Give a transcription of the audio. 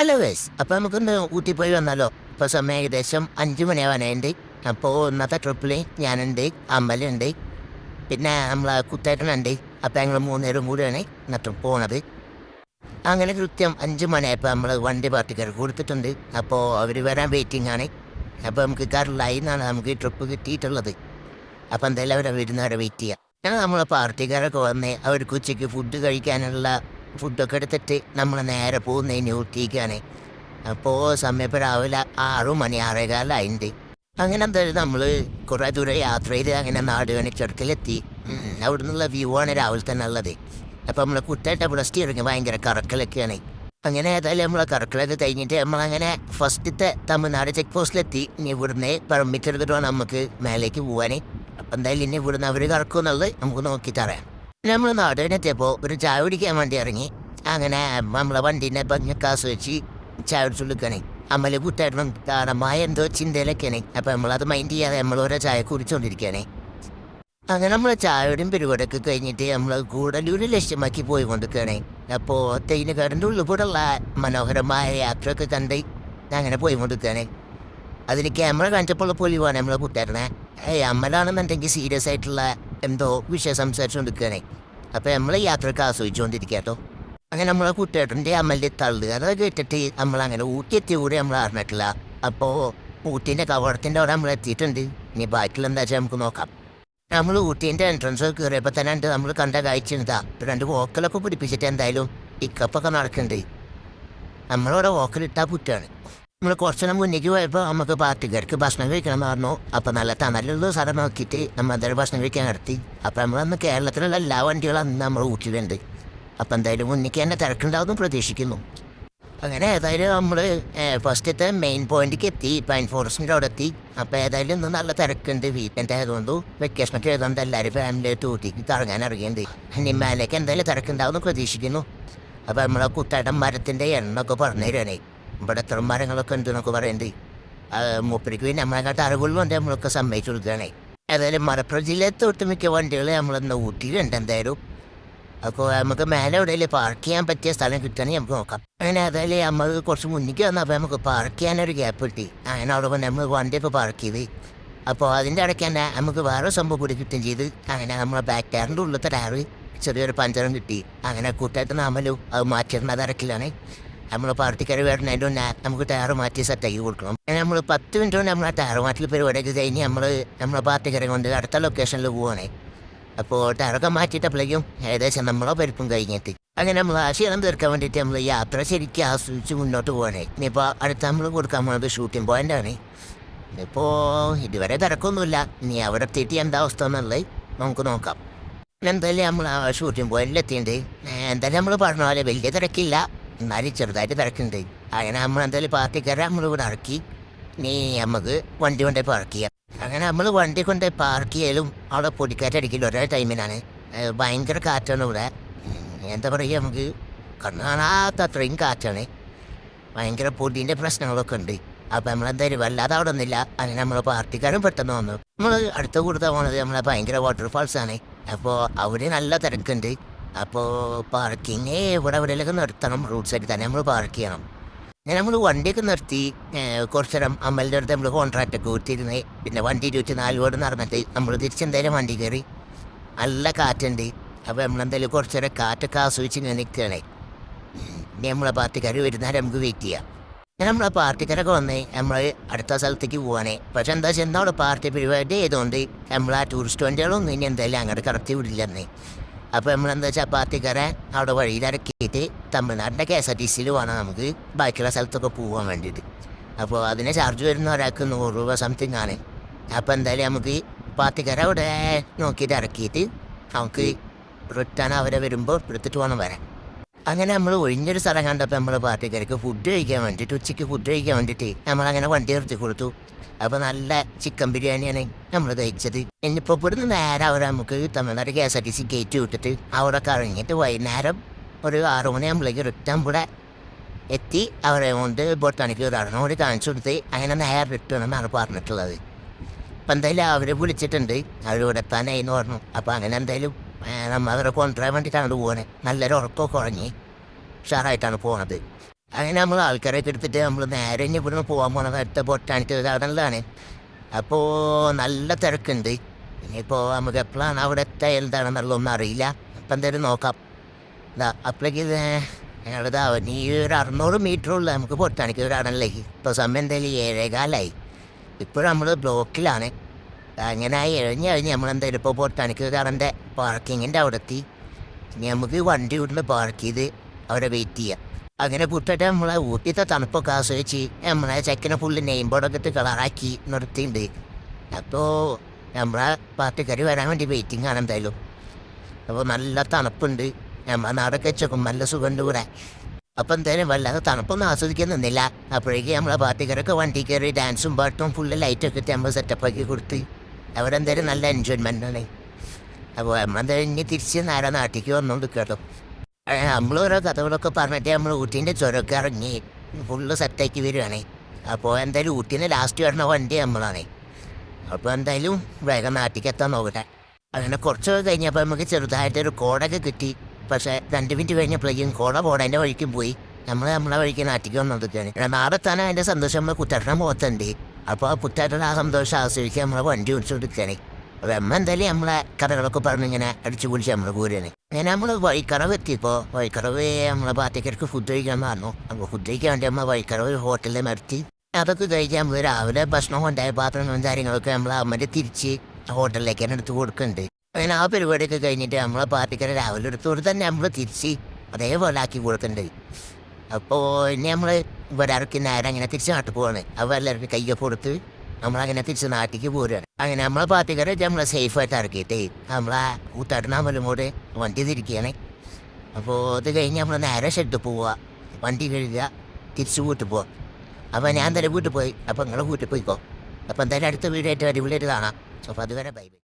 Hello guys, അപ്പോൾ നമുക്കൊന്ന് ഊട്ടി പോയി വന്നാലോ? ഇപ്പോൾ സമയം ഏകദേശം 5 മണിയാവാനായിട്ടുണ്ട്. അപ്പോൾ ഇന്നത്തെ ട്രിപ്പിൽ ഞാനുണ്ട്, അമ്പലുണ്ട്, പിന്നെ നമ്മളെ കുത്തേട്ടനുണ്ട്. അപ്പോൾ ഞങ്ങൾ 3 പേരും കൂടിയാണ് ഇന്നത്തെ പോണത്. അങ്ങനെ കൃത്യം 5 മണിയായപ്പോൾ നമ്മൾ വണ്ടി പാർട്ടിക്കാർക്ക് കൊടുത്തിട്ടുണ്ട്. അപ്പോൾ അവർ വരാൻ വെയിറ്റിംഗ് ആണ്. അപ്പോൾ നമുക്ക് കാറിലായി എന്നാണ് നമുക്ക് ഈ ട്രിപ്പ് കിട്ടിയിട്ടുള്ളത്. അപ്പോൾ എന്തായാലും അവരെ വരുന്നവരെ വെയിറ്റ് ചെയ്യാം. ഞങ്ങൾ നമ്മളെ പാർട്ടിക്കാരൊക്കെ വന്ന് അവർക്ക് ഉച്ചയ്ക്ക് ഫുഡ് കഴിക്കാനുള്ള ഫുഡൊക്കെ എടുത്തിട്ട് നമ്മൾ നേരെ പോകുന്നതിന് ഊട്ടിക്കാണ്. അപ്പോൾ സമയം ഇപ്പോൾ രാവിലെ 6 മണി 6:15 അങ്ങനെ എന്തായാലും നമ്മൾ കുറേ ദൂരം യാത്ര ചെയ്ത് അങ്ങനെ നാടുകാണിച്ചടക്കിലെത്തി. അവിടെ നിന്നുള്ള വ്യൂ ആണ് രാവിലെ തന്നെ ഉള്ളത്. അപ്പോൾ നമ്മൾ കുട്ടായിട്ട് അവിടെ സ്റ്റിയറിങ് ഭയങ്കര കറക്കലൊക്കെയാണ്. അങ്ങനെ ഏതായാലും നമ്മളെ കറക്കലൊക്കെ കഴിഞ്ഞിട്ട് നമ്മളങ്ങനെ ഫസ്റ്റത്തെ തമിഴ്നാട് ചെക്ക് പോസ്റ്റിലെത്തി. ഇനി ഇവിടുന്ന് പെർമിറ്റ് എടുത്തിട്ട് വേണം നമുക്ക് മേലേക്ക് പോകാൻ. അപ്പം എന്തായാലും ഇനി ഇവിടുന്ന് അവർ കറക്കുമെന്നുള്ളത് നമുക്ക് നോക്കിത്തറിയാം. നമ്മൾ നാടുകാനെത്തിയപ്പോൾ ഒരു ചായ കുടിക്കാൻ വേണ്ടി ഇറങ്ങി. അങ്ങനെ നമ്മളെ വണ്ടീൻ്റെ ഭംഗിയൊക്കെ ആസ്വദിച്ച് ചായ കുടിച്ചുകൊടുക്കുകയാണ്. അമ്മല് കുട്ടായിരുന്നു കാരണമായ എന്തോ ചിന്തയിലൊക്കെയാണ്. അപ്പം നമ്മളത് മൈൻഡ് ചെയ്യാതെ നമ്മൾ ഓരോ ചായ കുടിച്ചുകൊണ്ടിരിക്കുകയാണ്. അങ്ങനെ നമ്മൾ ചായയുടെയും പരിപാടിയൊക്കെ കഴിഞ്ഞിട്ട് നമ്മൾ കൂടലൂർ ലക്ഷ്യമാക്കി പോയിക്കൊണ്ടിരിക്കുകയാണ്. അപ്പോൾ തേയിലക്കാടിൻ്റെ ഉള്ളിൽ കൂടെയുള്ള മനോഹരമായ യാത്രയൊക്കെ കണ്ട് അങ്ങനെ പോയിക്കൊണ്ടിരിക്കുകയാണ്. അതിന് ക്യാമറ കാണിച്ചപ്പോൾ പൊലിവാണ് നമ്മളെ കുട്ടായിരുന്നെ. അമ്മലാണെന്നുണ്ടെങ്കിൽ സീരിയസ് ആയിട്ടുള്ള എന്തോ വിഷയം സംസാരിച്ചുകൊണ്ടിരിക്കുകയാണ്. അപ്പോൾ നമ്മൾ യാത്രയൊക്കെ ആസ്വദിച്ചുകൊണ്ടിരിക്കുക കേട്ടോ. അങ്ങനെ നമ്മളെ കുട്ടേട്ടൻ്റെ അമ്മലിൻ്റെ തള്ളു അതൊക്കെ കേട്ടിട്ട് നമ്മളങ്ങനെ ഊട്ടി എത്തിയ കൂടി നമ്മൾ അറിഞ്ഞിട്ടില്ല. അപ്പോൾ ഊട്ടീൻ്റെ കവടത്തിൻ്റെ അവിടെ നമ്മൾ എത്തിയിട്ടുണ്ട്. ഇനി ബാക്കിയുള്ള എന്താ വെച്ചാൽ നമുക്ക് നോക്കാം. നമ്മൾ ഊട്ടീൻ്റെ എൻട്രൻസ് കയറിയപ്പോൾ തന്നെ ഉണ്ട് നമ്മൾ കണ്ട കാഴ്ച 2 വോക്കലൊക്കെ പിടിപ്പിച്ചിട്ട് എന്തായാലും ഇക്കപ്പൊക്കെ നടക്കുന്നുണ്ട്. നമ്മളിവിടെ വോക്കലിട്ടാൽ പുറ്റാണ്. നമ്മൾ കുറച്ചെണ്ണം മുന്നേക്ക് പോയപ്പോൾ നമുക്ക് പാർട്ടിക്കാർക്ക് ഭക്ഷണം കഴിക്കണം എന്ന് പറഞ്ഞു. അപ്പോൾ നല്ല തണലുള്ള സ്ഥലം നോക്കിയിട്ട് നമ്മൾ എന്തായാലും ഭക്ഷണം കഴിക്കാൻ നടത്തി. അപ്പോൾ നമ്മളന്ന് കേരളത്തിലുള്ള എല്ലാ വണ്ടികളും അന്ന് നമ്മൾ ഊട്ടിയിലുണ്ട്. അപ്പോൾ എന്തായാലും മുന്നേക്ക് തന്നെ തിരക്കുണ്ടാവുമെന്ന് പ്രതീക്ഷിക്കുന്നു. അങ്ങനെ ഏതായാലും നമ്മൾ ഫസ്റ്റത്തെ മെയിൻ പോയിന്റിലേക്ക് എത്തി, പൈൻ ഫോറസ്റ്റിൻ്റെ അവിടെ എത്തി. അപ്പോൾ ഏതായാലും ഇന്ന് നല്ല തിരക്കുണ്ട്. വീക്കെൻഡ് ആയതുകൊണ്ട് വെക്കേഷനൊക്കെ ആയതുകൊണ്ട് എല്ലാവരും ഫാമിലിയായിട്ട് ഊട്ടിക്ക് കറങ്ങാൻ ഇറങ്ങിയിട്ടുണ്ട്. ഇനി മേലേക്ക് എന്തായാലും തിരക്കുണ്ടാവുമെന്ന് പ്രതീക്ഷിക്കുന്നു. അപ്പോൾ നമ്മളെ കുത്താടൻ മരത്തിൻ്റെ എണ്ണമൊക്കെ പറഞ്ഞു തരുവാനേ. ഇവിടെ എത്ര മരങ്ങളൊക്കെ ഉണ്ട് എന്നൊക്കെ പറയുന്നുണ്ട്. മൂപ്പരിക്ക് പിന്നെ നമ്മളെക്കാട്ട് അറിവുകളുണ്ട്. നമ്മളൊക്കെ സമ്മതിച്ചു കൊടുക്കുകയാണേ. ഏതായാലും മലപ്പുറം ജില്ലത്തെ ഒട്ടുമിക്ക വണ്ടികൾ നമ്മളിന്ന് ഊട്ടിയിലുണ്ട് എന്തായാലും. അപ്പോൾ നമുക്ക് മേലെ എവിടെയെങ്കിലും പാർക്ക് ചെയ്യാൻ പറ്റിയ സ്ഥലം കിട്ടുകയാണെങ്കിൽ നമുക്ക് നോക്കാം. അങ്ങനെ ഏതായാലും നമ്മൾ കുറച്ച് മുന്നിലേക്ക് വന്നപ്പോൾ നമുക്ക് പാർക്ക് ചെയ്യാനൊരു ഗ്യാപ്പ് കിട്ടി. അങ്ങനെ അവിടെ വന്ന് നമ്മൾ വണ്ടിയൊക്കെ പാർക്ക് ചെയ്ത്. അപ്പോൾ അതിൻ്റെ ഇടയ്ക്ക് തന്നെ നമുക്ക് വേറെ സംഭവം കൂടി കിട്ടുകയും ചെയ്ത്. അങ്ങനെ നമ്മളെ ബാക്ക് ടയറിൻ്റെ ഉള്ളിലത്തെ ടയർ ചെറിയൊരു പഞ്ചറും കിട്ടി. അങ്ങനെ കൂട്ടായിട്ട് നാമലും അത് മാറ്റിയിരുന്ന തിരക്കിലാണ്. നമ്മൾ പാർട്ടിക്കാർ വരുന്നതിൻ്റെ മുന്നേ നമുക്ക് ടയർ മാറ്റി സെറ്റാക്കി കൊടുക്കണം. അങ്ങനെ നമ്മൾ 10 മിനിറ്റ് കൊണ്ട് നമ്മൾ ആ ടയർ മാറ്റിൽ പരിപാടിയൊക്കെ കഴിഞ്ഞ് നമ്മളെ പാർട്ടിക്കാരെ കൊണ്ട് അടുത്ത ലൊക്കേഷനിൽ പോവുകയാണ്. അപ്പോൾ ടയറൊക്കെ മാറ്റിയിട്ടപ്പോഴേക്കും ഏകദേശം നമ്മളെ പരിപ്പും കഴിഞ്ഞിട്ട് അങ്ങനെ നമ്മൾ ആ ക്ഷീണം തീർക്കാൻ വേണ്ടിയിട്ട് നമ്മൾ യാത്ര ശരിക്കും ആസ്വദിച്ച് മുന്നോട്ട് പോവാണ്. ഇനിയിപ്പോൾ അടുത്ത നമ്മൾ കൊടുക്കാൻ പോകുന്നത് ഷൂട്ടിംഗ് പോയിൻ്റാണ്. ഇപ്പോൾ ഇതുവരെ തിരക്കൊന്നുമില്ല. ഇനി അവിടെ എത്തിയിട്ട് എന്താ അവസ്ഥ എന്നുള്ളത് നമുക്ക് നോക്കാം. എന്തായാലും നമ്മൾ ആ ഷൂട്ടിംഗ് പോയിന്റിലെത്തിയിട്ടുണ്ട്. എന്തായാലും നമ്മൾ പറഞ്ഞ പോലെ വലിയ തിരക്കില്ല, എന്നാലും ചെറുതായിട്ട് തിരക്കുണ്ട്. അങ്ങനെ നമ്മൾ എന്തായാലും പാർട്ടിക്കാരെ നമ്മളിവിടെ ഇറക്കി. ഇനി നമുക്ക് വണ്ടി കൊണ്ടേ പാർക്ക് ചെയ്യാം. അങ്ങനെ നമ്മൾ വണ്ടി കൊണ്ട് പാർക്ക് ചെയ്യലും അവിടെ പൊടിക്കാറ്റടിക്കലും ഒരേ ടൈമിനാണ്. ഭയങ്കര കാറ്റാണ് ഇവിടെ. എന്താ പറയുക, നമുക്ക് കാണാത്ത അത്രയും കാറ്റാണ്. ഭയങ്കര പൊടീൻ്റെ പ്രശ്നങ്ങളൊക്കെ ഉണ്ട്. അപ്പോൾ നമ്മളെന്തായാലും വല്ലാതെ അവിടെ ഒന്നുമില്ല. അങ്ങനെ നമ്മൾ പാർട്ടിക്കാരും പെട്ടെന്ന് വന്നു. നമ്മൾ അടുത്ത കൂടുതൽ പോകുന്നത് നമ്മളെ ഭയങ്കര വാട്ടർഫാൾസാണ്. അപ്പോൾ അവിടെ നല്ല തിരക്കുണ്ട്. അപ്പോൾ പാർക്കിങ് ഇവിടെ എവിടെയെങ്കിലൊക്കെ നിർത്തണം. റോഡ് സൈഡിൽ തന്നെ നമ്മൾ പാർക്ക് ചെയ്യണം. അങ്ങനെ നമ്മൾ വണ്ടിയൊക്കെ നിർത്തി കുറച്ച് നേരം അമ്മലിൻ്റെ അടുത്ത് നമ്മൾ കോൺട്രാക്റ്റൊക്കെ കൊടുത്തിരുന്നത്. പിന്നെ വണ്ടി 24 കോടി നടന്നിട്ട് നമ്മൾ തിരിച്ചെന്തായാലും വണ്ടി കയറി. നല്ല കാറ്റുണ്ട്. അപ്പോൾ നമ്മളെന്തായാലും കുറച്ച് നേരം കാറ്റൊക്കെ ആസ്വദിച്ച് ഇങ്ങനെ നിൽക്കുകയാണ്. ഇനി നമ്മളെ പാർട്ടിക്കാർ വരുന്നവരെ നമുക്ക് വെയിറ്റ് ചെയ്യാം. അങ്ങനെ നമ്മളെ പാർട്ടിക്കാരൊക്കെ വന്ന് നമ്മൾ അടുത്ത സ്ഥലത്തേക്ക് പോവാനേ. പക്ഷെ എന്താ വെച്ചാൽ അവിടെ പാർട്ടി പരിപാടി ചെയ്തുകൊണ്ട് നമ്മൾ ആ ടൂറിസ്റ്റ് വണ്ടികളൊന്നും ഇനി എന്തായാലും അങ്ങോട്ട് കടത്തി വിടില്ലെന്ന്. അപ്പോൾ നമ്മളെന്താ വെച്ചാൽ പാർട്ടിക്കാരെ അവിടെ വഴിയിലിറക്കിയിട്ട് തമിഴ്നാടിൻ്റെ KSRTCയിൽ വേണം നമുക്ക് ബാക്കിയുള്ള സ്ഥലത്തൊക്കെ പോകാൻ വേണ്ടിയിട്ട്. അപ്പോൾ അതിന് ചാർജ് വരുന്ന ഒരാൾക്ക് 100 രൂപ സംതിങ് ആണ്. അപ്പോൾ എന്തായാലും നമുക്ക് പാർട്ടിക്കാരെ അവിടെ നോക്കിയിട്ട് ഇറക്കിയിട്ട് നമുക്ക് റിട്ടേൺ അവരെ വരുമ്പോൾ എടുത്തിട്ട് വേണം വരാൻ. അങ്ങനെ നമ്മൾ ഒഴിഞ്ഞൊരു സ്ഥലം കണ്ടപ്പോൾ നമ്മൾ പാർട്ടിക്കാർക്ക് ഫുഡ് കഴിക്കാൻ വേണ്ടിയിട്ട് ഉച്ചയ്ക്ക് ഫുഡ് കഴിക്കാൻ വേണ്ടിയിട്ട് നമ്മളങ്ങനെ വണ്ടി നിർത്തി കൊടുത്തു. അപ്പോൾ നല്ല ചിക്കൻ ബിരിയാണിയാണ് നമ്മൾ കഴിച്ചത്. ഇനിയിപ്പോൾ ഇവിടുന്ന് നേരെ അവർ നമുക്ക് തമിഴ്നാട് KSRTC ഗേറ്റ് വിട്ടിട്ട് അവിടെ കഴിഞ്ഞിട്ട് വൈകുന്നേരം ഒരു 6 മണിയാകുമ്പോഴേക്ക് റിട്ടേൺ ഇവിടെ എത്തി അവരെ കൊണ്ട് ബൊട്ടാണിക്കൽ ഗാർഡനും കൂടി കാണിച്ചു കൊടുത്ത് അങ്ങനെ നേരെ റിട്ടേൺ എന്നാണ് പറഞ്ഞിട്ടുള്ളത്. അപ്പം എന്തായാലും അവർ വിളിച്ചിട്ടുണ്ട്, അവരിവിടെ എത്താനായി എന്ന് പറഞ്ഞു. അപ്പോൾ അങ്ങനെ എന്തായാലും നമ്മൾ അവരെ കൊണ്ടുവരാൻ വേണ്ടിയിട്ടാണ് പോകുന്നത്. നല്ലൊരു ഉറക്കമൊക്കെ ഉറങ്ങി ഉഷാറായിട്ടാണ് പോകുന്നത്. അങ്ങനെ നമ്മൾ ആൾക്കാരൊക്കെ എടുത്തിട്ട് നമ്മൾ നേരെ ഇനി ഇവിടുന്ന് പോകാൻ പോണത് അടുത്ത ബൊട്ടാണിക്കൽ ഗാർഡനിലാണ്. അപ്പോൾ നല്ല തിരക്കുണ്ട്. ഇനിയിപ്പോൾ നമുക്ക് എപ്പോഴാണ് അവിടെ എത്താൻ എന്താണെന്നുള്ളതൊന്നും അറിയില്ല. അപ്പം എന്തായാലും നോക്കാം. അപ്പോഴേക്ക് ഞങ്ങളിതാ ഈ ഒരു 600 മീറ്ററുള്ള നമുക്ക് ബൊട്ടാണിക്കൽ ഗാർഡനിലേക്ക്. ഇപ്പോൾ സമയം എന്തായാലും 7:15. ഇപ്പോഴും നമ്മൾ ബ്ലോക്കിലാണ്. അങ്ങനെ കഴിഞ്ഞ് നമ്മളെന്തായാലും ഇപ്പോൾ ബൊട്ടാണിക്കൽ ഗാർഡൻ്റെ പാർക്കിങ്ങിൻ്റെ അവിടെ എത്തി. ഇനി നമുക്ക് വണ്ടി ഇവിടുന്ന് പാർക്ക് ചെയ്ത് അവിടെ വെയിറ്റ് ചെയ്യാം. അങ്ങനെ പുട്ടിട്ട് നമ്മളെ ഊട്ടിത്തെ തണുപ്പൊക്കെ ആസ്വദിച്ച് നമ്മളെ ചെക്കനെ ഫുള്ള് നെയിം ബോർഡൊക്കെ ഇട്ട് കളറാക്കി നിർത്തിയിട്ടുണ്ട്. അപ്പോൾ നമ്മളെ പാർട്ടിക്കാർ വരാൻ വേണ്ടി വെയിറ്റിംഗ് ആണ് എന്തായാലും. അപ്പോൾ നല്ല തണുപ്പുണ്ട്. നമ്മളെ നാടൊക്കെ വെച്ചേക്കും നല്ല സുഖമുണ്ട് കൂടെ. അപ്പോൾ എന്തായാലും വല്ലാതെ തണുപ്പൊന്നും ആസ്വദിക്കാൻ നിന്നില്ല. അപ്പോഴേക്കും നമ്മളെ പാർട്ടിക്കാരൊക്കെ വണ്ടി കയറി ഡാൻസും പാട്ടും ഫുള്ള് ലൈറ്റൊക്കെ ഇട്ട് നമ്മൾ സെറ്റപ്പാക്കി കൊടുത്ത് അവിടെ എന്തായാലും നല്ല എൻജോയ്മെൻ്റ് ആണ്. അപ്പോൾ നമ്മളെന്തായാലും ഇനി തിരിച്ച് നേരെ നാട്ടിലേക്ക് വന്നുകൊണ്ട് കേട്ടോ. നമ്മളോരോ കഥകളൊക്കെ പറഞ്ഞിട്ട് നമ്മൾ ഊട്ടീൻ്റെ ചുരമൊക്കെ ഇറങ്ങി ഫുള്ള് സെറ്റാക്കി വരികയാണ്. അപ്പോൾ എന്തായാലും ഊട്ടീൻ്റെ ലാസ്റ്റ് വരുന്ന വണ്ടി നമ്മളാണ്. അപ്പോൾ എന്തായാലും വേഗം നാട്ടിലേക്ക് എത്താൻ നോക്കട്ടെ. അങ്ങനെ കുറച്ചൊക്കെ കഴിഞ്ഞപ്പോൾ നമുക്ക് ചെറുതായിട്ടൊരു കോടൊക്കെ കിട്ടി. പക്ഷേ 2 മിനിറ്റ് കഴിഞ്ഞപ്പോഴേക്കും കോട പോടേൻ്റെ വഴിക്കും പോയി. നമ്മളെ വഴിക്ക് നാട്ടിലേക്ക് വന്നോണ്ടിരിക്കുകയാണ്. നാളെ തന്നെ അതിൻ്റെ സന്തോഷം നമ്മൾ കുട്ടേട്ടനെ മുഖത്തുണ്ട്. അപ്പോൾ ആ കുട്ടേട്ടൻ ആ സന്തോഷം ആസ്വദിക്കാൻ നമ്മളെ വണ്ടി ഓടിച്ചുകൊണ്ടിരിക്കുകയാണ്. അപ്പോൾ എന്തായാലും നമ്മളെ കഥകളൊക്കെ പറഞ്ഞിങ്ങനെ അടിച്ചു പൊളിച്ച് നമ്മൾ പോരുകയാണ്. അങ്ങനെ നമ്മൾ വഴിക്കടവ് എത്തിയപ്പോൾ വഴിക്കടവ് നമ്മളെ പാർട്ടിക്കാർക്ക് ഫുഡ് കഴിക്കാൻ പറഞ്ഞു. അപ്പോൾ ഫുഡ് കഴിക്കാൻ വേണ്ടി നമ്മൾ വഴിക്കടവ് ഹോട്ടലിൽ നിർത്തി. അതൊക്കെ കഴിച്ച് നമ്മൾ രാവിലെ ഭക്ഷണം ഉണ്ടായ പാത്രങ്ങളും കാര്യങ്ങളൊക്കെ നമ്മൾ അമ്മൻ്റെ തിരിച്ച് ഹോട്ടലിലേക്ക് തന്നെ എടുത്ത് കൊടുക്കുന്നുണ്ട്. അങ്ങനെ ആ പരിപാടിയൊക്കെ കഴിഞ്ഞിട്ട് നമ്മളെ പാർട്ടിക്കാരെ രാവിലെ എടുത്തോട് തന്നെ നമ്മൾ തിരിച്ച് അതേപോലെ ആക്കി കൊടുക്കുന്നുണ്ട്. അപ്പോൾ ഇനി നമ്മൾ ഒരാൾക്ക് നേരെ അങ്ങനെ തിരിച്ച് നാട്ടിൽ പോവാണ്. അപ്പോൾ എല്ലാവർക്കും കയ്യൊക്കെ കൊടുത്ത് നമ്മളങ്ങനെ തിരിച്ച് നാട്ടിലേക്ക് പോരുകയാണ്. അങ്ങനെ നമ്മളെ പാർട്ടിക്കാരെ നമ്മളെ സേഫായിട്ട് ഇറക്കിയിട്ട് നമ്മളെ കൂത്താട്ടനാമലും കൂടെ വണ്ടി തിരിക്കുകയാണ്. അപ്പോൾ അത് കഴിഞ്ഞ് നമ്മൾ നേരെ ഷെഡ് പോവുക, വണ്ടി കഴുകുക, തിരിച്ച് വീട്ടിൽ പോവാം. അപ്പോൾ ഞാൻ തന്നെ വീട്ടിൽ പോയി. അപ്പോൾ നിങ്ങളെ വീട്ടിൽ പോയിക്കോ. അപ്പോൾ എന്തായാലും അടുത്ത വീടായിട്ട് അടിപൊളിയായിട്ട് കാണാം. അപ്പോൾ അതുവരെ ബൈ ബൈ.